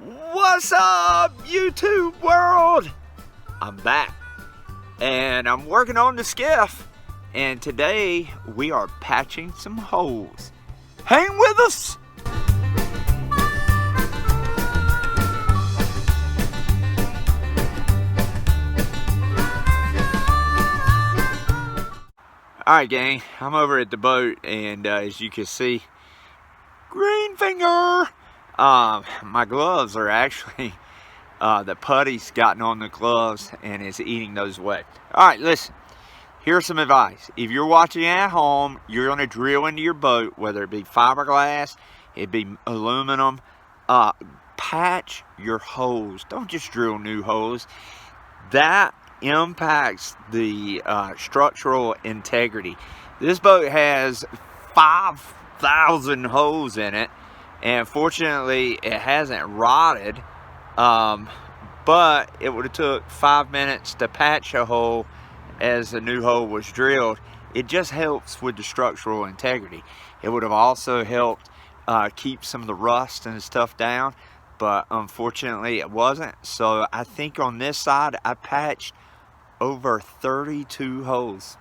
What's up, YouTube world? I'm back and I'm working on the skiff, and today we are patching some holes. Hang with us. Alright gang, I'm over at the boat, and as you can see, green finger. My gloves are actually, the putty's gotten on the gloves and is eating those away. Alright, listen, here's some advice. If you're watching at home, you're going to drill into your boat, whether it be fiberglass, it be aluminum, patch your holes. Don't just drill new holes. That impacts the structural integrity. This boat has 5,000 holes in it, and fortunately it hasn't rotted, but it would have took 5 minutes to patch a hole as a new hole was drilled. It just helps with the structural integrity. It would have also helped keep some of the rust and stuff down, but unfortunately it wasn't. So I think on this side I patched over 32 holes,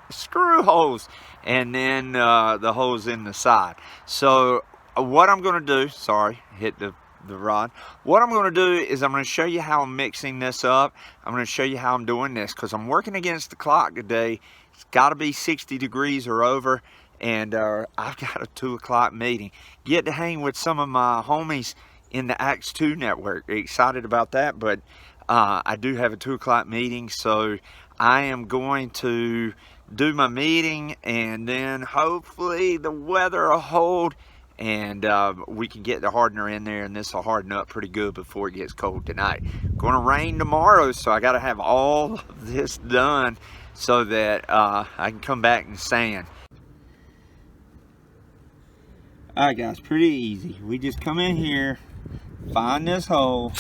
screw holes, and then the holes in the side. So what I'm going to do, sorry, hit the rod. What I'm going to do is I'm going to show you how I'm mixing this up. I'm going to show you how I'm doing this because I'm working against the clock today. It's got to be 60 degrees or over, and I've got a 2 o'clock meeting. Get to hang with some of my homies in the Acts 2 network. Excited about that, but I do have a 2 o'clock meeting, so I am going to do my meeting, and then hopefully the weather will hold, and we can get the hardener in there, and this will harden up pretty good before it gets cold tonight. Going to rain tomorrow, so I got to have all of this done so that I can come back and sand. Alright guys, pretty easy. We just come in here, find this hole,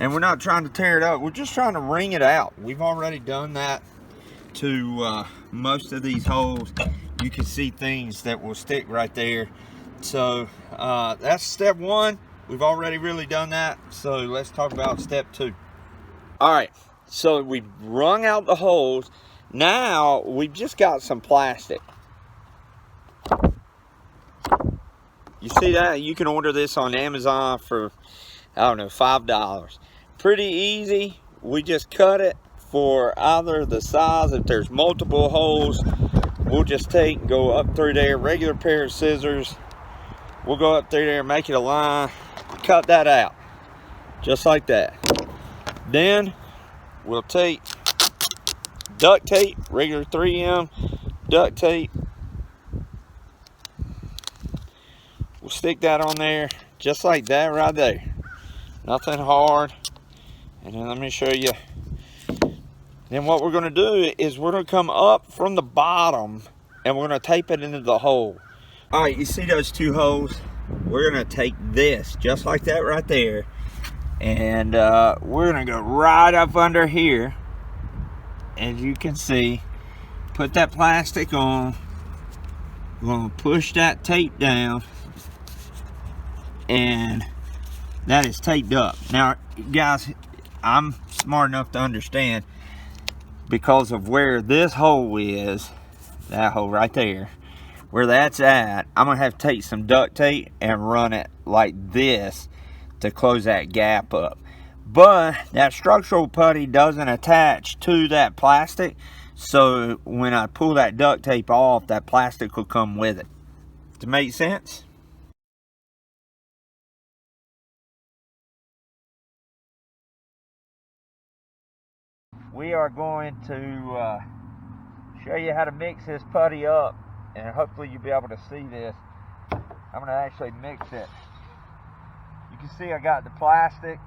and we're not trying to tear it up, we're just trying to wring it out. We've already done that to most of these holes. You can see things that will stick right there. So that's step one. We've already really done that. So let's talk about step two. All right, so we've wrung out the holes. Now we've just got some plastic. You see that? You can order this on Amazon for, I don't know, $5. Pretty easy. We just cut it for either the size. If there's multiple holes, we'll just take and go up through there. Regular pair of scissors. We'll go up through there, make it a line, cut that out. Just like that. Then we'll take duct tape, regular 3M duct tape. We'll stick that on there, just like that right there. Nothing hard. And then let me show you. Then what we're going to do is we're going to come up from the bottom and we're going to tape it into the hole. Alright, you see those two holes? We're going to take this, just like that right there. And we're going to go right up under here. As you can see, put that plastic on. We're going to push that tape down. And that is taped up. Now, guys, I'm smart enough to understand, because of where this hole is, that hole right there, where that's at, I'm going to have to take some duct tape and run it like this to close that gap up. But that structural putty doesn't attach to that plastic, so when I pull that duct tape off, that plastic will come with it. Does it make sense? We are going to show you how to mix this putty up, and hopefully you'll be able to see this. I'm going to actually mix it. You can see I got the plastic.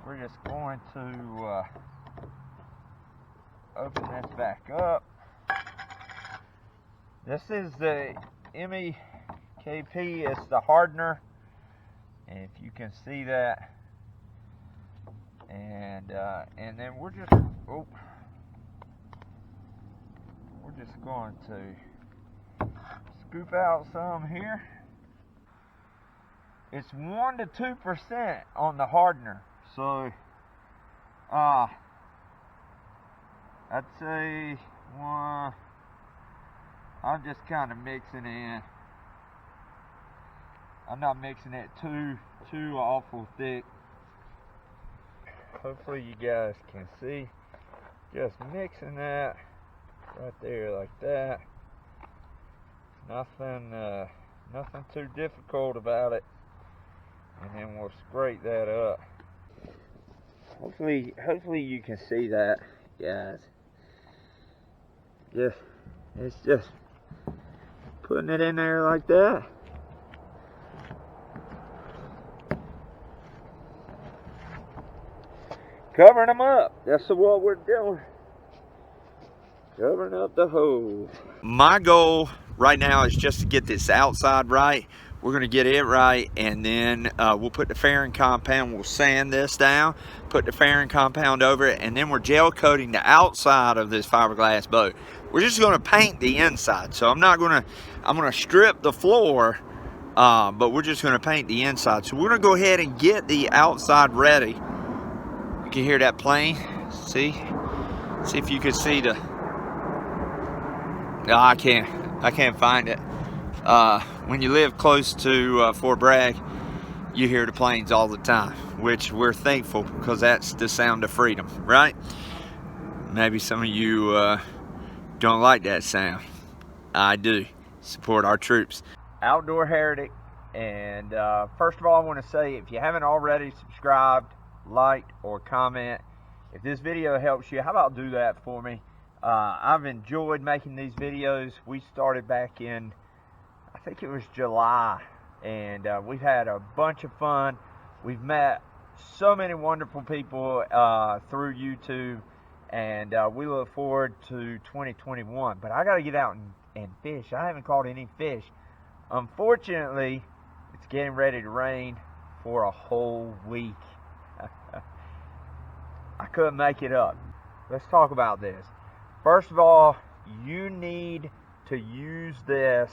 We're just going to open this back up. This is the MEKP, it's the hardener, and if you can see that, and and then we're just going to scoop out some here. It's 1 to 2% on the hardener, so I'd say one. I'm just kind of mixing in. I'm not mixing it too awful thick. Hopefully you guys can see. Just mixing that right there like that. Nothing too difficult about it. And then we'll scrape that up. Hopefully you can see that, guys. It's just putting it in there like that. Covering them up. That's what we're doing. Covering up the hole. My goal right now is just to get this outside right. We're going to get it right, and then we'll put the fairing compound. We'll sand this down, put the fairing compound over it, and then we're gel coating the outside of this fiberglass boat. We're just going to paint the inside. So I'm going to strip the floor, but we're just going to paint the inside. So we're going to go ahead and get the outside ready. You can hear that plane. See if you can see the. No, I can't find it. When you live close to Fort Bragg, you hear the planes all the time, which we're thankful because that's the sound of freedom, right? Maybe some of you don't like that sound. I do. Support our troops. Outdoor Heretic, and first of all, I want to say, if you haven't already subscribed, liked, or comment, if this video helps you, how about do that for me? I've enjoyed making these videos. We started back in, I think it was July, and we've had a bunch of fun. We've met so many wonderful people through YouTube, and we look forward to 2021. But I got to get out and fish. I haven't caught any fish. Unfortunately, it's getting ready to rain for a whole week. I couldn't make it up. Let's talk about this. First of all, you need to use this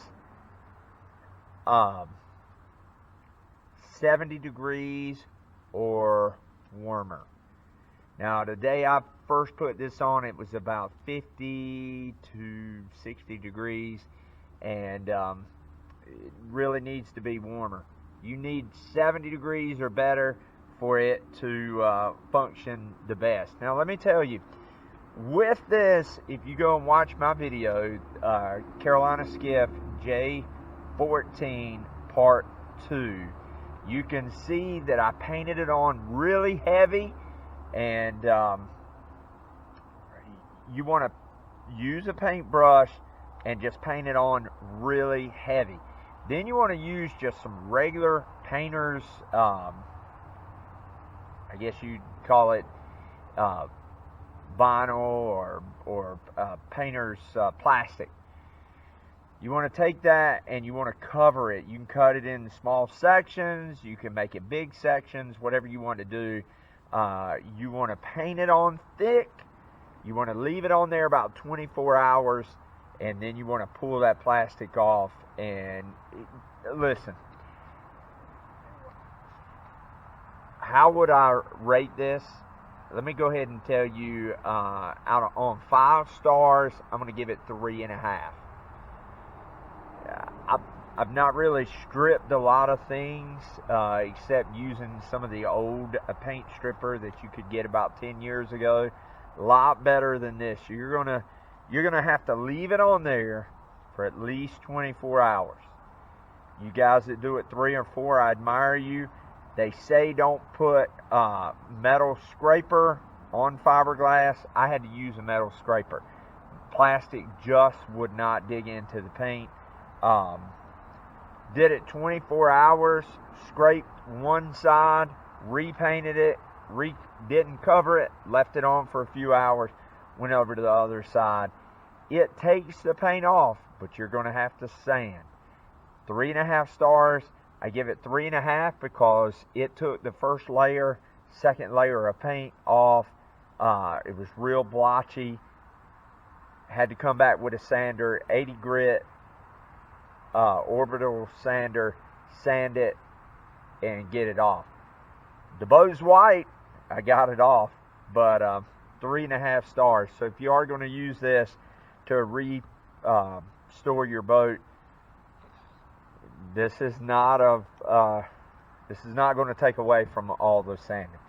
70 degrees or warmer. Now, the day I first put this on, it was about 50 to 60 degrees, and it really needs to be warmer. You need 70 degrees or better for it to function the best. Now, let me tell you, with this, if you go and watch my video, Carolina Skiff J14 Part 2, you can see that I painted it on really heavy, and you want to use a paintbrush and just paint it on really heavy. Then you want to use just some regular painter's, I guess you'd call it vinyl or painter's plastic. You want to take that and you want to cover it. You can cut it in small sections. You can make it big sections, whatever you want to do. You want to paint it on thick. You want to leave it on there about 24 hours, and then you want to pull that plastic off. And listen, how would I rate this? Let me go ahead and tell you, on 5 stars, I'm going to give it 3.5. I've not really stripped a lot of things, except using some of the old paint stripper that you could get about 10 years ago. A lot better than this. You're gonna have to leave it on there for at least 24 hours. You guys that do it 3 or 4, I admire you. They say don't put metal scraper on fiberglass. I had to use a metal scraper. Plastic just would not dig into the paint. Did it 24 hours, scraped one side, repainted it, didn't cover it, left it on for a few hours, went over to the other side. It takes the paint off, but you're going to have to sand. 3.5 stars. I give it 3.5 because it took the first layer, second layer of paint off. It was real blotchy. Had to come back with a sander, 80 grit orbital sander, sand it and get it off. The boat's white, I got it off, but 3.5 stars. So if you are going to use this to store your boat, this is not going to take away from all the sanding.